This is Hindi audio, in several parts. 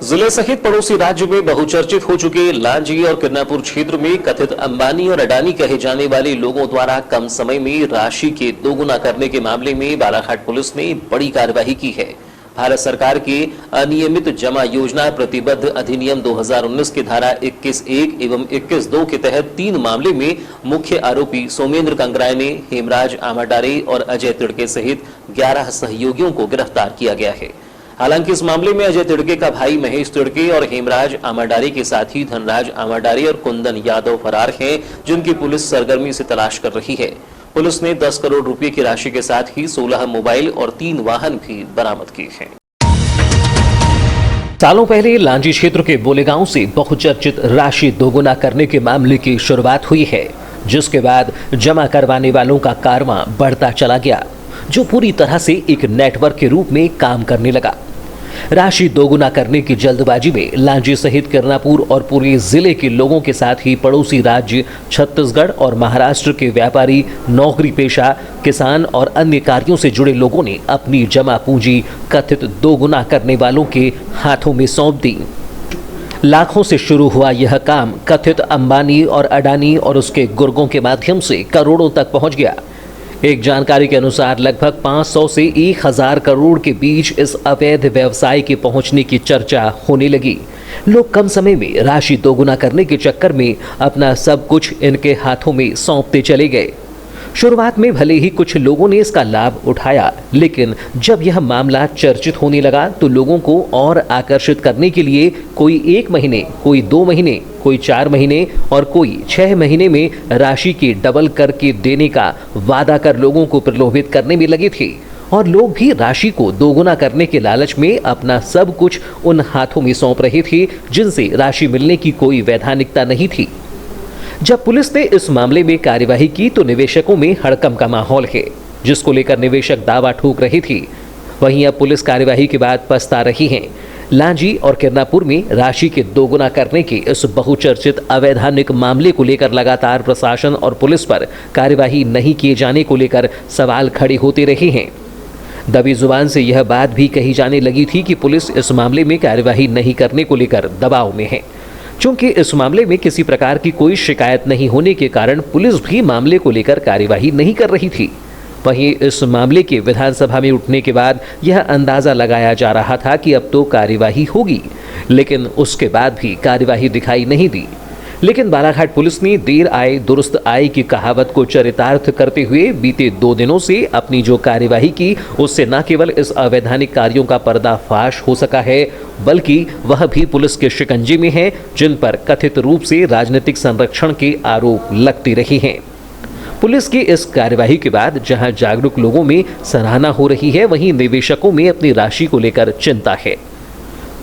जिले सहित पड़ोसी राज्य में बहुचर्चित हो चुके लांजी और किरनापुर क्षेत्र में कथित अंबानी और अडानी कहे जाने वाले लोगों द्वारा कम समय में राशि के दोगुना करने के मामले में बालाघाट पुलिस ने बड़ी कार्रवाई की है। भारत सरकार के अनियमित जमा योजना प्रतिबद्ध अधिनियम 2019 की धारा 21(1) एवं 21(2) के तहत 3 मामले में मुख्य आरोपी सोमेंद्र कंगराय, हेमराज आमाडारे और अजय तिड़के सहित 11 सहयोगियों को गिरफ्तार किया गया है। हालांकि इस मामले में अजय तिड़के का भाई महेश तिड़के और हेमराज आमाडारे के साथी धनराज आमाडारे और कुंदन यादव फरार हैं, जिनकी पुलिस सरगर्मी से तलाश कर रही है। पुलिस ने 10 करोड़ रुपए की राशि के साथ ही 16 मोबाइल और 3 वाहन भी बरामद किए हैं। सालों पहले लांजी क्षेत्र के बोलेगांव से बहुचर्चित राशि दोगुना करने के मामले की शुरुआत हुई है, जिसके बाद जमा करवाने वालों का कारवां बढ़ता चला गया, जो पूरी तरह से एक नेटवर्क के रूप में काम करने लगा। राशि दोगुना करने की जल्दबाजी में लांजी सहित किरनापुर और पूरे जिले के लोगों के साथ ही पड़ोसी राज्य छत्तीसगढ़ और महाराष्ट्र के व्यापारी, नौकरी पेशा, किसान और अन्य कार्यों से जुड़े लोगों ने अपनी जमा पूंजी कथित दोगुना करने वालों के हाथों में सौंप दी। लाखों से शुरू हुआ यह काम कथित अंबानी और अडानी और उसके गुर्गों के माध्यम से करोड़ों तक पहुंच गया। एक जानकारी के अनुसार लगभग 500 से 1000 करोड़ के बीच इस अवैध व्यवसाय के पहुंचने की चर्चा होने लगी। लोग कम समय में राशि दोगुना करने के चक्कर में अपना सब कुछ इनके हाथों में सौंपते चले गए। शुरुआत में भले ही कुछ लोगों ने इसका लाभ उठाया, लेकिन जब यह मामला चर्चित होने लगा तो लोगों को और आकर्षित करने के लिए कोई 1 महीने, कोई 2 महीने, कोई 4 महीने और कोई 6 महीने में राशि के डबल करके देने का वादा कर लोगों को प्रलोभित करने में लगे थे और लोग भी राशि को दोगुना करने के लालच में अपना सब कुछ उन हाथों में सौंप रहे थे जिनसे राशि मिलने की कोई वैधानिकता नहीं थी। जब पुलिस ने इस मामले में कार्यवाही की तो निवेशकों में हड़कंप का माहौल है, जिसको लेकर निवेशक दावा ठोक रही थी। वहीं अब पुलिस कार्यवाही के बाद पछता रही हैं। लांजी और किरनापुर में राशि के दोगुना करने के इस बहुचर्चित अवैधानिक मामले को लेकर लगातार प्रशासन और पुलिस पर कार्यवाही नहीं किए जाने को लेकर सवाल खड़े होते रहे हैं। दबी जुबान से यह बात भी कही जाने लगी थी कि पुलिस इस मामले में कार्यवाही नहीं करने को लेकर दबाव में है। चूंकि इस मामले में किसी प्रकार की कोई शिकायत नहीं होने के कारण पुलिस भी मामले को लेकर कार्यवाही नहीं कर रही थी। वहीं इस मामले के विधानसभा में उठने के बाद यह अंदाजा लगाया जा रहा था कि अब तो कार्यवाही होगी, लेकिन उसके बाद भी कार्यवाही दिखाई नहीं दी। लेकिन बालाघाट पुलिस ने देर आए दुरुस्त आए की कहावत को चरितार्थ करते हुए बीते 2 दिनों से अपनी जो कार्यवाही की, उससे न केवल इस अवैधानिक कार्यों का पर्दाफाश हो सका है, बल्कि वह भी पुलिस के शिकंजे में है, जिन पर कथित रूप से राजनीतिक संरक्षण के आरोप लगते रहे हैं। पुलिस की इस कार्यवाही के बाद जहां जागरूक लोगों में सराहना हो रही है, वहीं निवेशकों में अपनी राशि को लेकर चिंता है।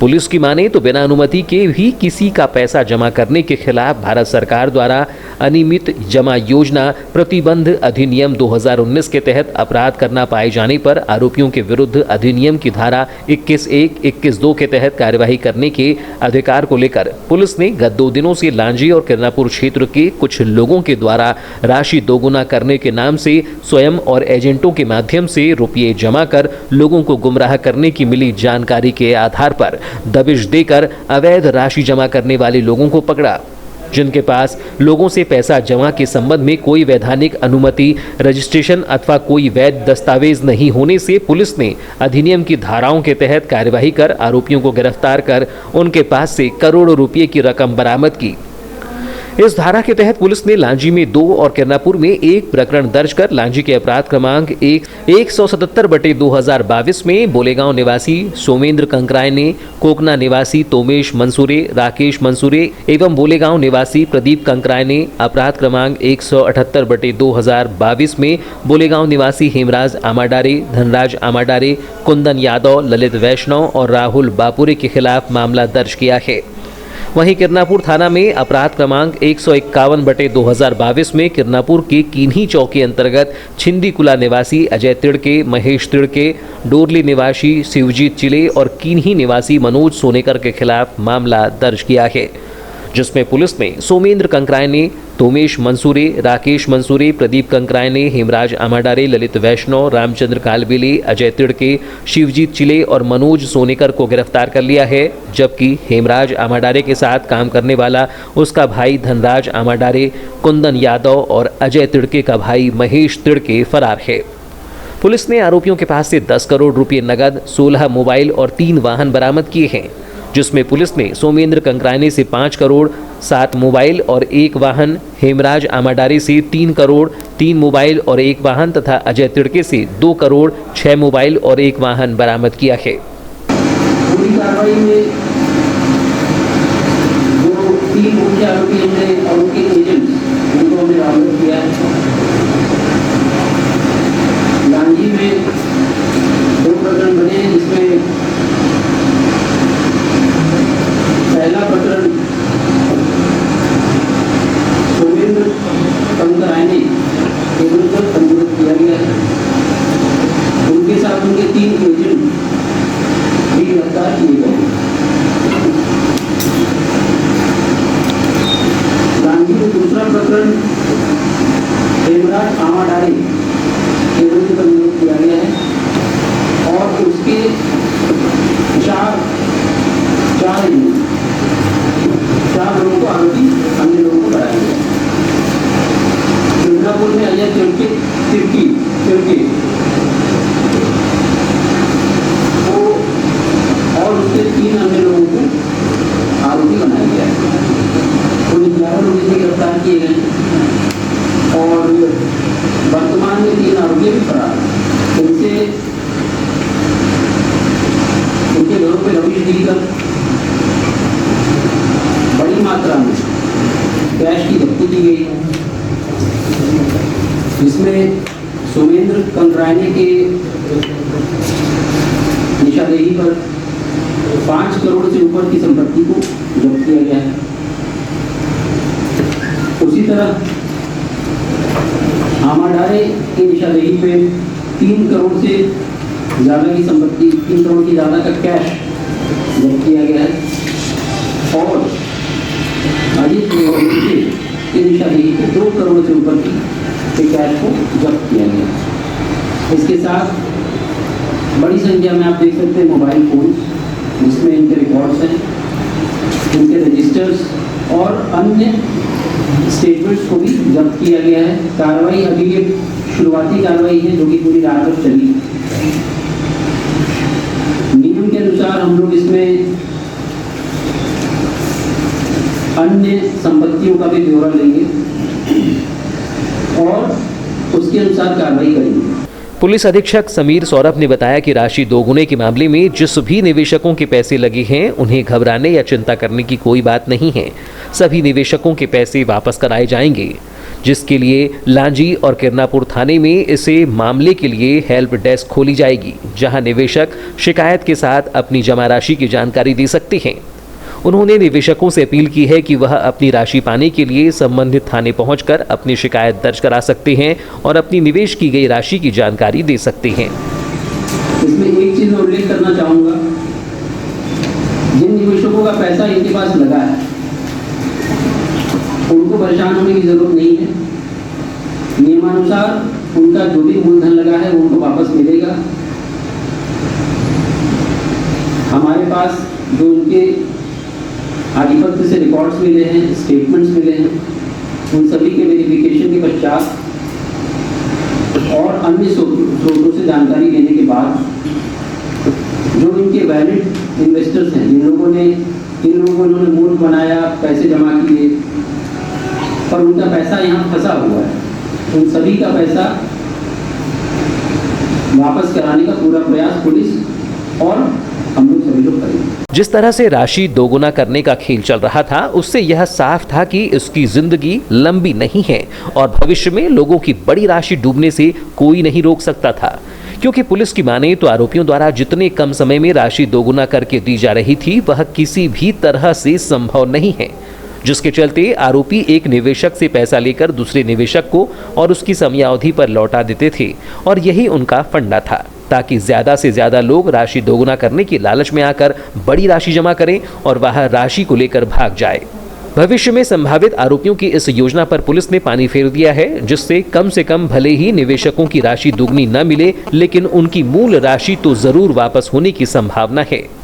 पुलिस की माने तो बिना अनुमति के भी किसी का पैसा जमा करने के खिलाफ भारत सरकार द्वारा अनियमित जमा योजना प्रतिबंध अधिनियम 2019 के तहत अपराध करना पाए जाने पर आरोपियों के विरुद्ध अधिनियम की धारा 21(1), 21(2) के तहत कार्यवाही करने के अधिकार को लेकर पुलिस ने गत 2 दिनों से लांजी और किरनापुर क्षेत्र के कुछ लोगों के द्वारा राशि दोगुना करने के नाम से स्वयं और एजेंटों के माध्यम से रुपये जमा कर लोगों को गुमराह करने की मिली जानकारी के आधार पर दबिश देकर अवैध राशि जमा करने वाले लोगों को पकड़ा, जिनके पास लोगों से पैसा जमा के संबंध में कोई वैधानिक अनुमति, रजिस्ट्रेशन अथवा कोई वैध दस्तावेज नहीं होने से पुलिस ने अधिनियम की धाराओं के तहत कार्यवाही कर आरोपियों को गिरफ्तार कर उनके पास से करोड़ों रुपये की रकम बरामद की। इस धारा के तहत पुलिस ने लांजी में 2 और किरनापुर में 1 प्रकरण दर्ज कर लांजी के अपराध क्रमांक 177/2022 में बोलेगांव निवासी सोमेंद्र कंकराय ने कोकना निवासी तोमेश मंसूरे, राकेश मंसूरे एवं बोलेगांव निवासी प्रदीप कंकराय ने अपराध क्रमांक 178/2022 में बोलेगांव निवासी हेमराज आमाडारे, धनराज आमाडारे, कुंदन यादव, ललित वैष्णव और राहुल बापुरे के खिलाफ मामला दर्ज किया है। वहीं किरनापुर थाना में अपराध क्रमांक 151/2022 में किरनापुर के कीन्ही चौकी अंतर्गत छिंदीकुला निवासी अजय तिड़के, महेश तिड़के, डोरली निवासी शिवजीत चिले और कीन्ही निवासी मनोज सोनेकर के खिलाफ मामला दर्ज किया है। जिसमें पुलिस ने सोमेंद्र कंकरायने, तोमेश मंसूरे, राकेश मंसूरे, प्रदीप कंकरायने, हेमराज आमाडारे, ललित वैष्णव, रामचंद्र कालबेले, अजय तिड़के, शिवजीत चिले और मनोज सोनेकर को गिरफ्तार कर लिया है, जबकि हेमराज आमाडारे के साथ काम करने वाला उसका भाई धनराज आमाडारे, कुंदन यादव और अजय तिड़के का भाई महेश तिड़के फरार है। पुलिस ने आरोपियों के पास से 10 करोड़ रुपए नगद, 16 मोबाइल और 3 वाहन बरामद किए हैं, जिसमें पुलिस ने सोमेंद्र कंकरायने से 5 करोड़ 7 मोबाइल और 1 वाहन, हेमराज आमाडारे से 3 करोड़ 3 मोबाइल और 1 वाहन तथा अजय तिड़के से 2 करोड़ 6 मोबाइल और 1 वाहन बरामद किया है। पूरी कार्रवाई में जो 3 मुख्य आरोपी हमने और उनके एजेंट्स उनको हमने बरामद किया है। लांजी में 2 प्रकरण बने हैं, जिसमें पहला प्रकरण सोमेंद्र कंकरायने के विरुद्ध पंजीकृत किया गया है। उनके साथ उनके 3 एजेंट भी गिरफ्तार किए गए। लांजी में दूसरा प्रकरण हेमराज आमाडारे के विरुद्ध पंजीकृत किया गया है और उसके 4 लोगों को आरोपी अन्य लोगों को बनाया गया। मिर्जापुर में अजय तिड़के को और उसके 3 अन्य लोगों को आरोपी बनाया गया है। कुल 11 लोग इसमें गिरफ्तार किए गए और वर्तमान में 3 आरोपी भी फरार हैं। इनसे उनके घरों पर रवीश गिरी का बड़ी मात्रा में कैश की जब्ती की गई है, जिसमें सोमेंद्र कंकरायने के निशानदेही पर 5 करोड़ से ऊपर की संपत्ति को जब्त किया गया है। उसी तरह आमाडारे की निशानदेही पे 3 करोड़ से ज़्यादा की संपत्ति, 3 करोड़ की ज़्यादा का कैश जब्त किया गया है और अजीत की निशानदेही पे 2 करोड़ से ऊपर के कैश को जब्त किया गया। इसके साथ बड़ी संख्या में आप देख सकते हैं मोबाइल फोन, जिसमें इनके रिकॉर्ड्स हैं, इनके रजिस्टर्स और अन्य स्टेटमेंट्स को भी जब्त किया गया है। कार्रवाई अभी एक शुरुआती कार्रवाई है जो कि पूरी रात भर चली। नियम के अनुसार हम लोग इसमें अन्य संपत्तियों का भी ब्यौरा लेंगे और उसके अनुसार कार्रवाई करेंगे। पुलिस अधीक्षक समीर सौरभ ने बताया कि राशि दोगुने के मामले में जिस भी निवेशकों के पैसे लगे हैं उन्हें घबराने या चिंता करने की कोई बात नहीं है। सभी निवेशकों के पैसे वापस कराए जाएंगे, जिसके लिए लांजी और किरनापुर थाने में इसे मामले के लिए हेल्प डेस्क खोली जाएगी, जहां निवेशक शिकायत के साथ अपनी जमा राशि की जानकारी दे सकते हैं। उन्होंने निवेशकों से अपील की है कि वह अपनी राशि पाने के लिए संबंधित थाने पहुंचकर अपनी शिकायत दर्ज करा सकते हैं और अपनी निवेश की गई राशि की जानकारी दे सकते हैं। इसमें एक चीज मैं उल्लेख करना चाहूंगा, जिन निवेशकों का पैसा इनके पास लगा है उनको परेशान होने की जरूरत नहीं है। नियमानुसार उनका जो भी मूलधन लगा है वो उनको वापस मिलेगा। हमारे पास जो उनके आधिपत्य से रिकॉर्ड्स मिले हैं, स्टेटमेंट्स मिले हैं, उन सभी के वेरिफिकेशन के पश्चात और अन्य स्रोतों से जानकारी लेने के बाद जो इनके वैलिड इन्वेस्टर्स हैं, इन लोगों को इन्होंने मूर्ख बनाया, पैसे जमा किए पर उनका पैसा यहाँ फंसा हुआ है, उन सभी का पैसा वापस कराने का पूरा प्रयास पुलिस और हम लोग सभी लोग करेंगे। जिस तरह से राशि दोगुना करने का खेल चल रहा था, उससे यह साफ था कि इसकी जिंदगी लंबी नहीं है और भविष्य में लोगों की बड़ी राशि डूबने से कोई नहीं रोक सकता था, क्योंकि पुलिस की माने तो आरोपियों द्वारा जितने कम समय में राशि दोगुना करके दी जा रही थी वह किसी भी तरह से संभव नहीं है, जिसके चलते आरोपी एक निवेशक से पैसा लेकर दूसरे निवेशक को और उसकी समयावधि पर लौटा देते थे और यही उनका फंडा था, ताकि ज्यादा से ज्यादा लोग राशि दोगुना करने की लालच में आकर बड़ी राशि जमा करें और वह राशि को लेकर भाग जाए। भविष्य में संभावित आरोपियों की इस योजना पर पुलिस ने पानी फेर दिया है, जिससे कम से कम भले ही निवेशकों की राशि दुगनी न मिले, लेकिन उनकी मूल राशि तो जरूर वापस होने की संभावना है।